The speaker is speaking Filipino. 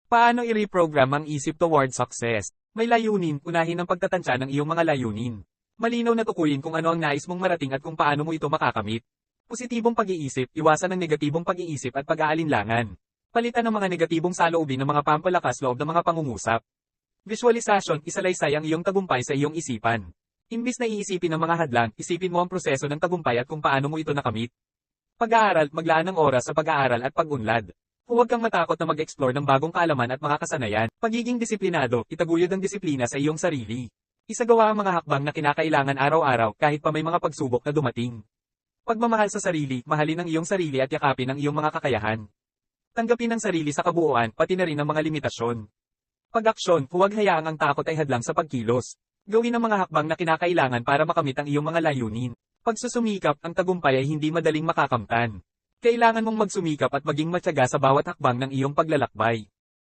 Paano i-reprogram ang isip toward success? May layunin, unahin ang pagtatansya ng iyong mga layunin. Malinaw na tukuyin kung ano ang nais mong marating at kung paano mo ito makakamit. Positibong pag-iisip, iwasan ang negatibong pag-iisip at pag-aalinlangan. Palitan ang mga negatibong saloobin ng mga pampalakas loob ng mga pangungusap. Visualisasyon, isalaysay ang iyong tagumpay sa iyong isipan. Imbis na iisipin ang mga hadlang, isipin mo ang proseso ng tagumpay at kung paano mo ito nakamit. Pag-aaral, maglaan ng oras sa pag-aaral at pag-unlad. Huwag kang matakot na mag-explore ng bagong kaalaman at mga kasanayan. Pagiging disiplinado, itaguyod ang disiplina sa iyong sarili. Isagawa ang mga hakbang na kinakailangan araw-araw kahit pa may mga pagsubok na dumating. Pagmamahal sa sarili, mahalin ang iyong sarili at yakapin ang iyong mga kakayahan. Tanggapin ang sarili sa kabuuan, pati na rin ang mga limitasyon. Pag-aksyon, huwag hayaang ang takot ay hadlang sa pagkilos. Gawin ang mga hakbang na kinakailangan para makamit ang iyong mga layunin. Pagsusumikap, ang tagumpay ay hindi madaling makakamtan. Kailangan mong magsumikap at maging matyaga sa bawat hakbang ng iyong paglalakbay.